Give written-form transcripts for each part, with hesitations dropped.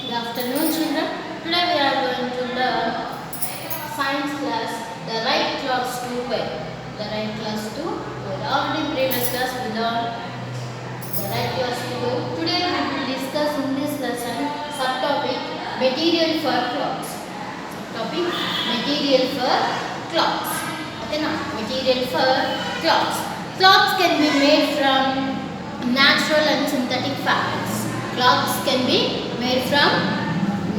Good afternoon, children. Today we are going to learn science class, the right class to wear. The right class to wear. Already previous class we learned the right class to wear. Today we will discuss in this lesson subtopic material for clothes. Subtopic material for clothes. Okay, now material for clothes. Clothes can be made from natural and synthetic fabrics. Clothes can be made from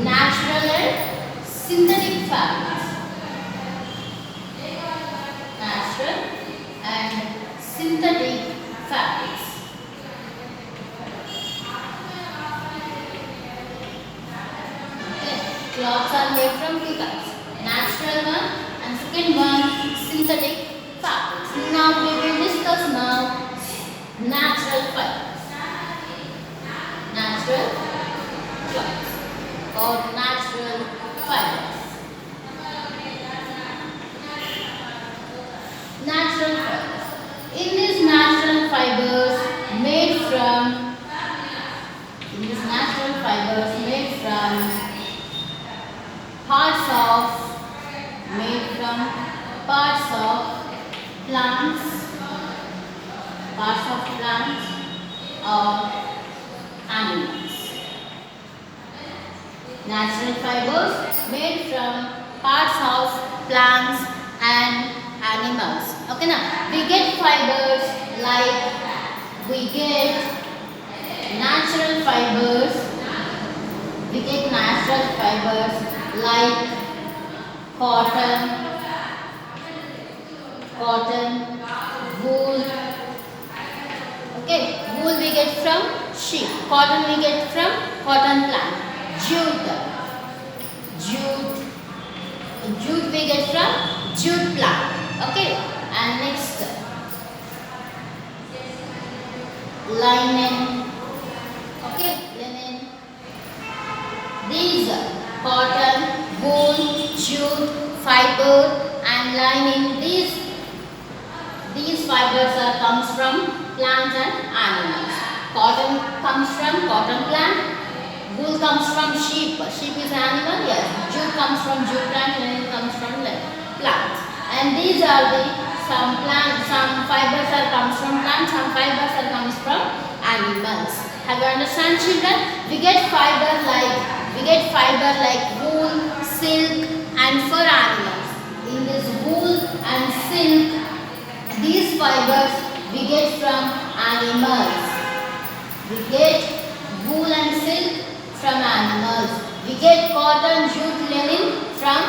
natural and synthetic fabrics. Natural and synthetic fabrics. Okay. Clothes are made from two types. Natural one and second one synthetic fabrics. Now we will discuss now natural fibers. Natural clothes or natural fibers. Natural fibers. In these natural fibers made from parts of plants or animals. Natural fibers made from parts of plants and animals. Okay, now we get fibers like we get natural fibers. We get natural fibers like cotton, wool. Okay, wool we get from sheep. Cotton we get from cotton plant. Jute we get from jute plant. Okay, and next linen. Okay, linen. These cotton, wool, jute, fiber and lining. These fibers comes from plants and animals. Cotton comes from cotton plant. Wool comes from sheep. Sheep is animal. Yes. Jute comes from jute plant. Linen comes from plants. And these are some fibers comes from plants. Some fibers comes from animals. Have you understand, children? We get fiber like wool, silk, and fur animals. In this wool and silk, these fibers we get from animals. We get wool and silk from animals. We get cotton, jute, linen from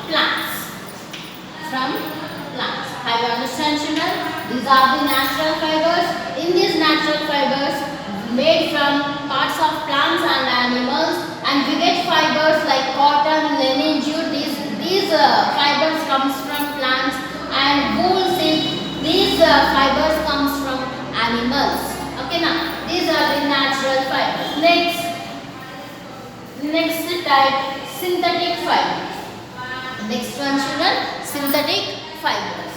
plants. Have you understand, children? These are the natural fibers. In these natural fibers made from parts of plants and animals, and we get fibers like cotton, linen, jute. These fibers comes from plants, and wool, silk. These fibers comes from animals. Okay, now these are the natural fibers. Next type, synthetic fibers. Next one, children, synthetic fibers.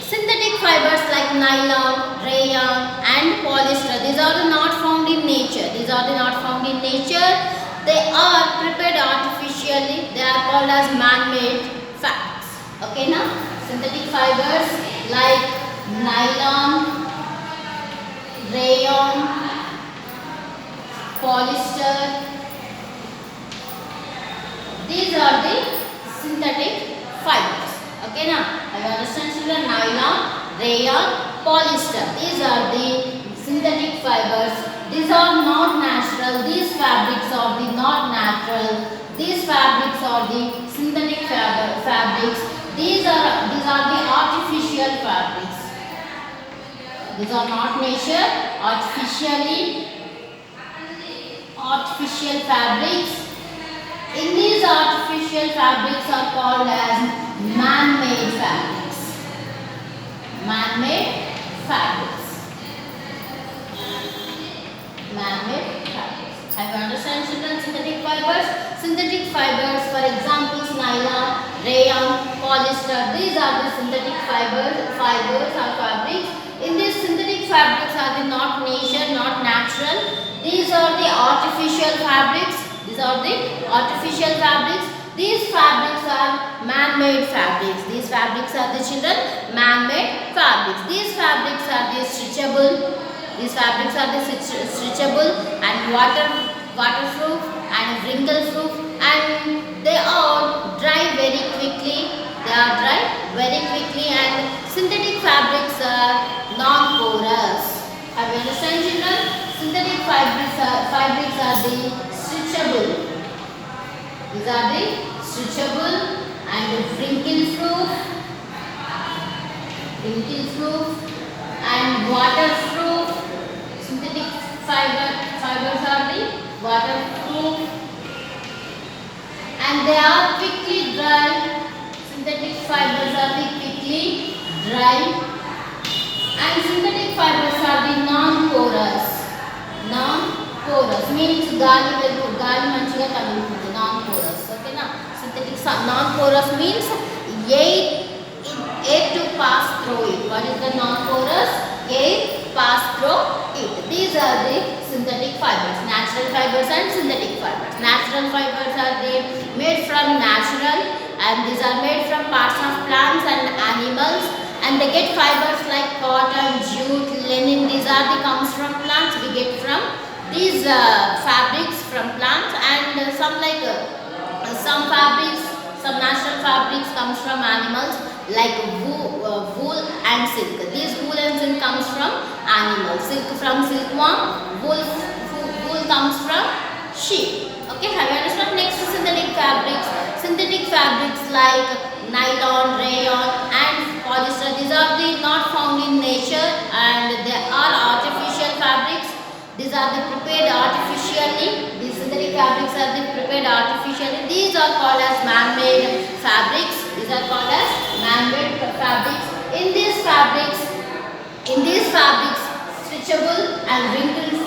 Synthetic fibers like nylon, rayon and polyester. These are not found in nature. They are prepared artificially. They are called as man-made fabrics. Okay, now synthetic fibers like nylon, rayon, polyester. These are the synthetic fibers. Okay, now have you understand, children? Nylon, rayon, polyester. These are the synthetic fibers. These are not natural. These fabrics are the not natural. These fabrics are the synthetic fabrics. These are the artificial fabrics. These are not nature. Artificial fabrics. In these artificial fabrics are called as man-made fabrics. Man-made fabrics. Have you understand, children? Synthetic fibers. Synthetic fibers, for example, nylon, rayon, these are the synthetic fibers or fabrics. In these synthetic fabrics are the not nature, not natural. These are the artificial fabrics. These are the artificial fabrics. These fabrics are man-made fabrics. These fabrics are the children man-made fabrics. These fabrics are the stretchable. These fabrics are the stretchable and waterproof and wrinkle-proof, and they are dry very quickly. They are dry very quickly, and synthetic fabrics are non-porous. Have you understand, children? Synthetic fabrics are the stretchable. These are the stretchable and wrinkle-proof and waterproof. Synthetic fibers are the waterproof and they are quickly dry. Synthetic fibers are the quickly dry and synthetic fibers are the non-porous. Non-porous means గాలి మంచిగా తగులుతుంది. Non-porous, okay na? Synthetic non-porous means air to pass through it. What is the non-porous? Air pass through it. These are the synthetic fibers, natural fibers and synthetic fibers. Natural fibers are they made from natural, and these are made from parts of plants and animals, and they get fibers like cotton, jute, linen. These are the comes from plants. We get from these fabrics from plants, and some fabrics, some natural fabrics comes from animals like wool and silk. These wool and silk comes from animals. Silk from silkworm, wool comes from sheep. Okay, have you understood? Next, synthetic fabrics. Synthetic fabrics like nylon, rayon and polyester. These are the not found in nature and they are artificial fabrics. These are the prepared artificially. These synthetic fabrics are the prepared artificially. These are called as man-made fabrics. These are called as man-made fabrics. In these fabrics, stretchable and wrinkle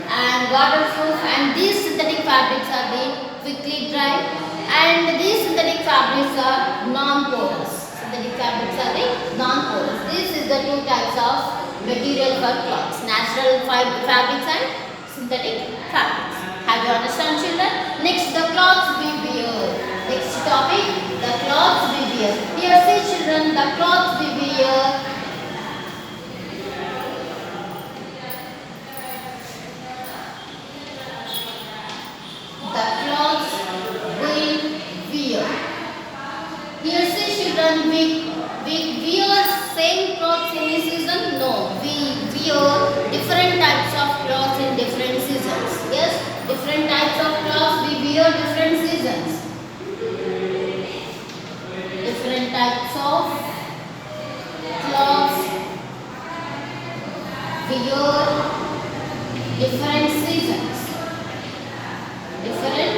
and waterproof, and these synthetic fabrics are the quickly dry, and these synthetic fabrics are non-porous. Synthetic fabrics are the non-porous. This is the two types of material for clothes: natural fabrics and synthetic fabrics. Have you understand, children? Next, the clothes we wear. Next topic, the clothes we wear. Here see, children, the clothes we wear. The clothes we wear. Here see, children, we wear same clothes in a season? No, we wear different types of clothes in different seasons. Yes, different types of clothes we wear different seasons. Different types of clothes we wear different seasons. Different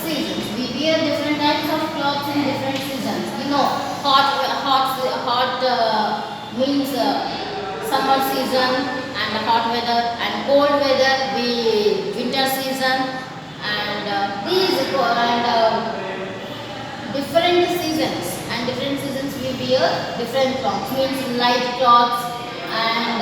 seasons. We wear different types of clothes in different seasons. You know, hot means summer season and hot weather, and cold weather winter season, and different seasons we wear different clothes. Means light clothes and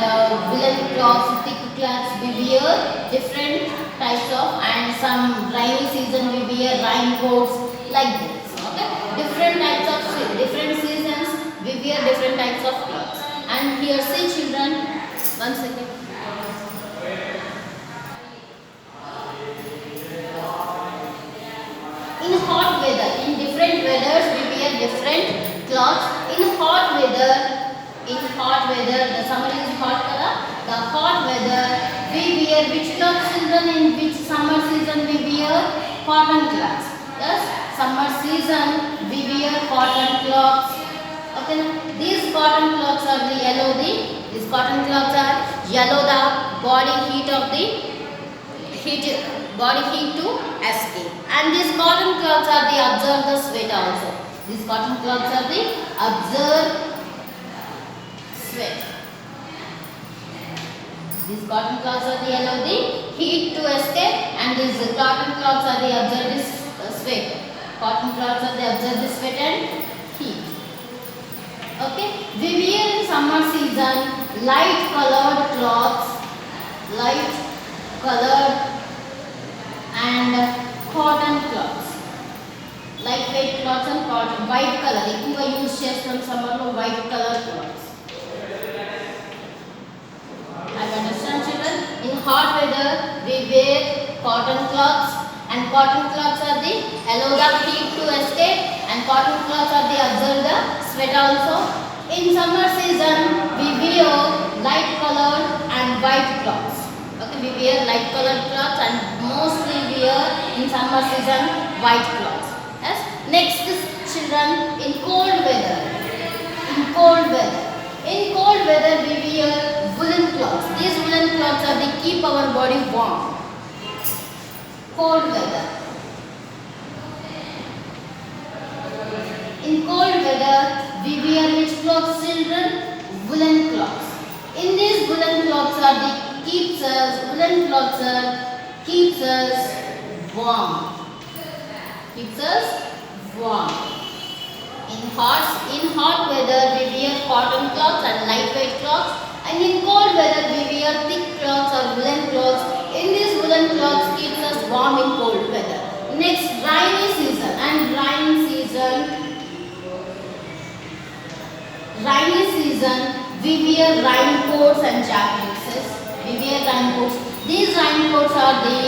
woolen clothes, thick clothes we wear different types of, and some rainy season we wear raincoats like this. Okay, different types of different seasons we wear different types of clothes. And here see, children, one second. In hot weather, in different weathers we wear different clothes. In hot weather, the summer is hot color. The hot weather we wear which clothes, children? In which summer season we wear cotton clothes. Yes, summer season we wear cotton clothes. Okay, these cotton clothes are the yellow. These cotton clothes are yellow. The body heat to escape. And these cotton clothes are the absorb the sweat also. These cotton clothes are the absorb sweat. These cotton cloths are the yellow, the heat to escape, and these cotton cloths are the absorb the sweat. Cotton cloths are the absorb the sweat and heat. Okay, we wear in summer season light colored cloths, light colored and cotton cloths, lightweight cloths and cotton, white color ఎక్కువగా use చేస్తాం summer లో white color cloths. I understand children. In hot weather we wear cotton cloths, and cotton cloths are the allow the heat to escape, and cotton cloths are the absorb the sweat also. In summer season we wear light colored and white cloths. Okay, we wear light colored cloths and mostly wear in summer season white cloths. Yes. Next is children, in cold weather. In cold weather. In cold weather we wear woolen cloths. These woolen cloths are they keep our body warm. Cold weather. In cold weather we wear which clothes children? Woolen cloths. In these woolen cloths are the woolen cloths keeps us warm. Keeps us warm. In hot weather we wear cotton cloths and lightweight cloths, and in cold weather we wear thick cloths or woolen cloths. In these woolen cloths keeps us warm in cold weather. Next, rainy season. And rainy season we wear raincoats and jackets. We wear raincoats. These raincoats are the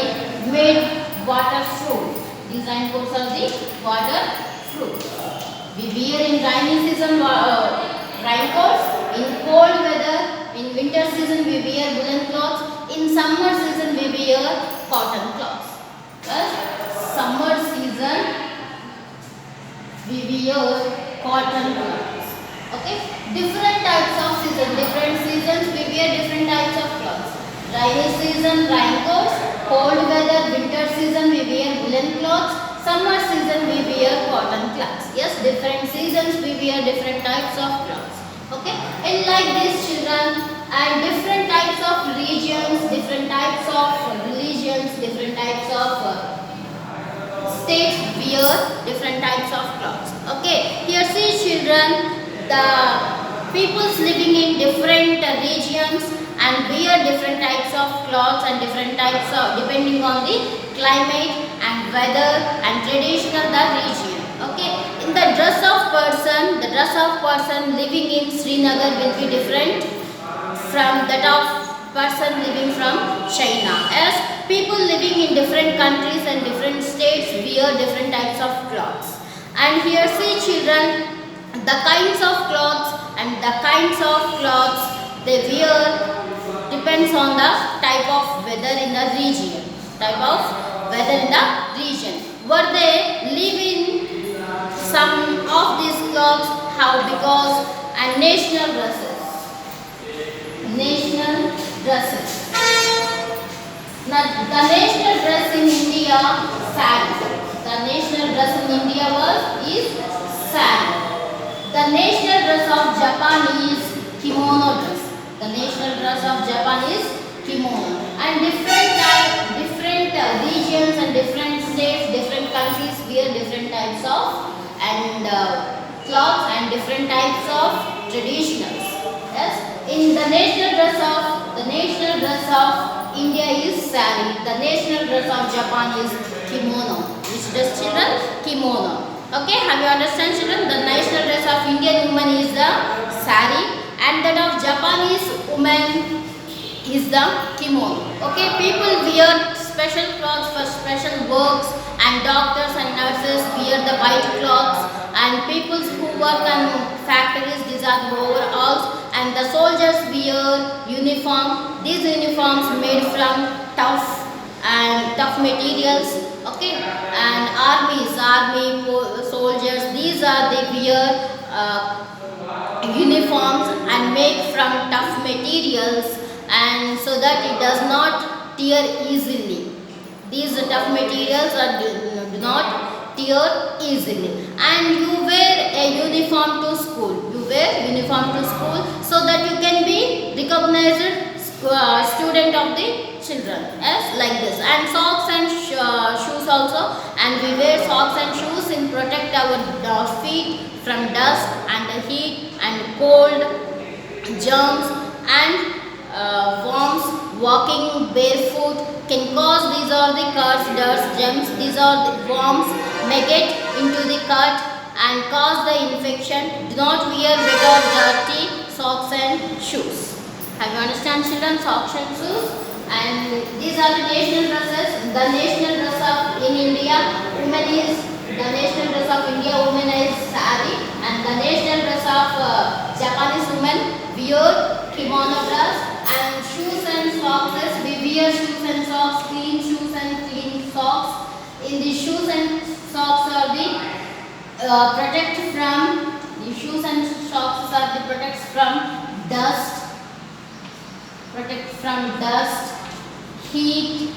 made waterproof. These raincoats are the waterproof. We wear in rainy season raincoats. In cold weather, in winter season we wear woolen cloths. In summer season we wear cotton cloths. Yes? Summer season we wear cotton cloths. Okay? Different types of season. Different seasons we wear different types of clothes. Rainy season raincoats. Cold weather winter season we wear woolen cloths. Summer season we wear cotton cloths. Yes, different seasons we wear different types of clothes. Okay, and like these children, and different types of regions, different types of religions, different types of states wear different types of clothes. Okay, here see children, the peoples living in different regions and wear different types of clothes and different types of depending on the climate and weather and traditional the region. Okay, in the dress of person living in Srinagar will be different from that of person living from China, as people living in different countries and different states wear different types of clothes. And here see children, the kinds of clothes and the kinds of clothes they wear depends on the type of weather in the region. Where they live in some of these clothes have because and national dresses. Now the national dress in India sari. The national dress in India is sari. The national dress of Japan is kimono dress. The national dress of Japan is kimono. And different regions and different states, different countries wear different types of clothes and different types of traditionals. Yes, in the national dress of India is sari. The national dress of Japan is kimono. Which dress children? Kimono. Okay, have you understand children? The national dress of Indian woman is the sari, and that of Japanese woman is the kimono. Okay, people wear special clothes for special works, and doctors and nurses wear the white clothes, and people who work on factories, these are the overalls, and the soldiers wear uniform. These uniforms made from tough materials. Okay, and army soldiers, these are they wear uniforms and made from tough materials, and so that it does not tear easily. These tough materials do not tear easily. And you wear a uniform to school. So that you can be recognized student of the children. Yes, like this. And socks and shoes also. And we wear socks and shoes in protect our feet from dust and the heat and cold, germs and worms. Walking barefoot can cause, these are the cuts, dust, germs, these are the worms may get into the cut and cause the infection. Do not wear wet or dirty socks and shoes. Have you understand, children? Socks and shoes. And these are the national dresses. The national dress of in India, women is, the national dress of India women is sari, and the national dress of Japanese women wear kimono dress. And shoes and socks, we wear shoes and socks, clean shoes and clean socks. In the shoes and socks are the protect from, the shoes and socks are the protects from dust, heat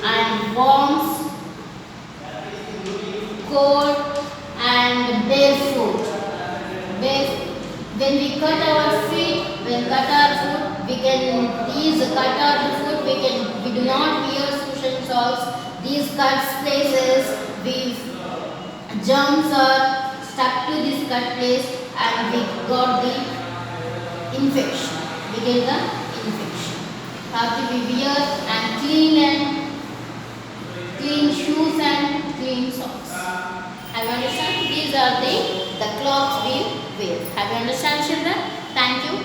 and worms, cold and barefoot. When we cut our feet, these cut our foot, we do not wear shoes and socks. These cuts places, germs are stuck to this cut place and we got the infection. We get the infection. Have to be wear and clean shoes and clean socks. Have you understand? These are the clothes we wear. Have you understand, children? Thank you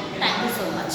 so much.